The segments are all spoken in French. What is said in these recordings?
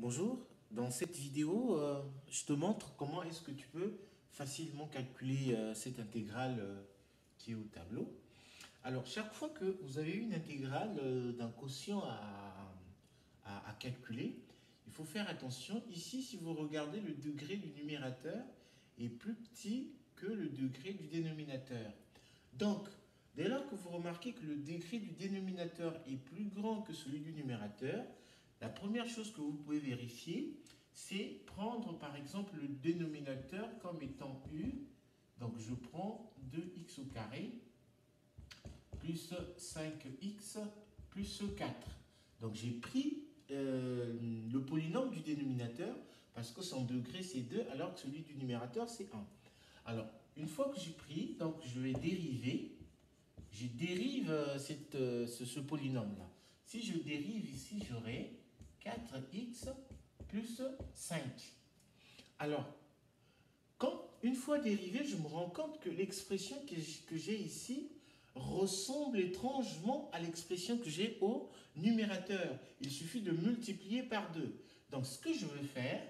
Bonjour, dans cette vidéo, je te montre comment est-ce que tu peux facilement calculer cette intégrale qui est au tableau. Alors, chaque fois que vous avez une intégrale d'un quotient à calculer, il faut faire attention. Ici, si vous regardez, le degré du numérateur est plus petit que le degré du dénominateur. Donc, dès lors que vous remarquez que le degré du dénominateur est plus grand que celui du numérateur, la première chose que vous pouvez vérifier, c'est prendre par exemple le dénominateur comme étant u. Donc je prends 2x au carré plus 5x plus 4. Donc j'ai pris le polynôme du dénominateur parce que son degré c'est 2 alors que celui du numérateur c'est 1. Alors une fois que j'ai pris, donc je vais dériver. Je dérive ce polynôme là. Si je dérive ici, j'aurai 4x plus 5. Alors, une fois dérivé, je me rends compte que l'expression que j'ai ici ressemble étrangement à l'expression que j'ai au numérateur. Il suffit de multiplier par 2. Donc, ce que je veux faire,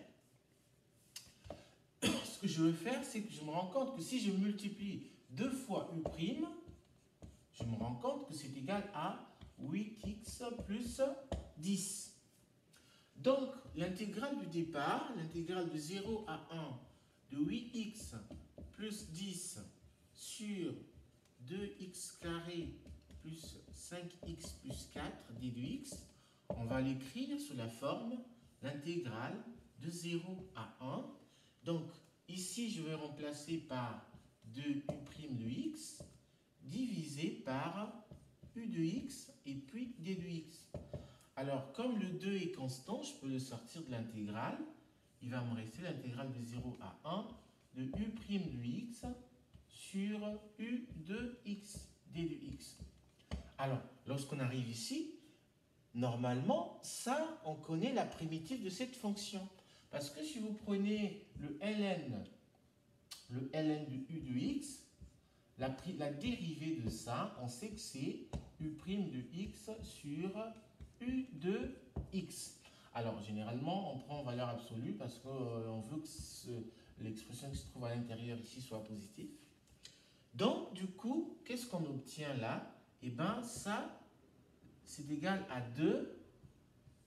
c'est que je me rends compte que si je multiplie 2 fois u', je me rends compte que c'est égal à 8x plus 10. Donc, l'intégrale du départ, l'intégrale de 0 à 1 de 8x plus 10 sur 2x carré plus 5x plus 4 d de x, on va l'écrire sous la forme l'intégrale de 0 à 1. Donc, ici, je vais remplacer par 2u' de x divisé par u de x et puis d de x. Alors, comme le 2 est constant, je peux le sortir de l'intégrale. Il va me rester l'intégrale de 0 à 1 de u' de x sur u de x, d de x. Alors, lorsqu'on arrive ici, normalement, ça, on connaît la primitive de cette fonction. Parce que si vous prenez le ln de u de x, la dérivée de ça, on sait que c'est u' de x sur u de x. Alors, généralement, on prend en valeur absolue parce qu'on veut que l'expression qui se trouve à l'intérieur ici soit positive. Donc, du coup, qu'est-ce qu'on obtient là? Eh bien, ça, c'est égal à 2.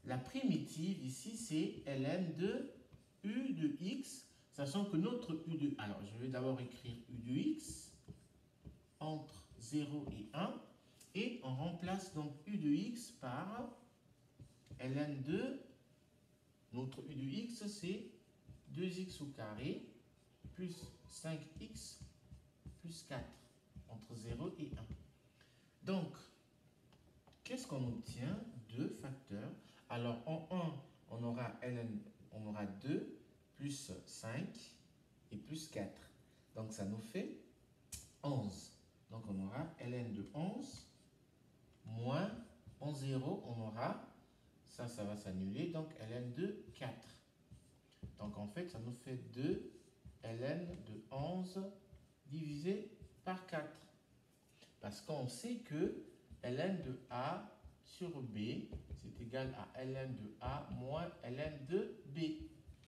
La primitive ici, c'est ln de u de x, sachant que notre u de... Alors, je vais d'abord écrire u de x entre 0 et 1. Et on remplace donc u de x par ln de, notre u de x, c'est 2x au carré plus 5x plus 4 entre 0 et 1. Donc, qu'est-ce qu'on obtient? 2 facteurs. Alors, en 1, on aura 2 plus 5 et plus 4. Donc, ça nous fait 11. Donc, on aura ln de 11 moins en 0, on aura, ça va s'annuler, donc ln de 4. Donc, en fait, ça nous fait 2 ln de 11 divisé par 4. Parce qu'on sait que ln de A sur B, c'est égal à ln de A moins ln de B.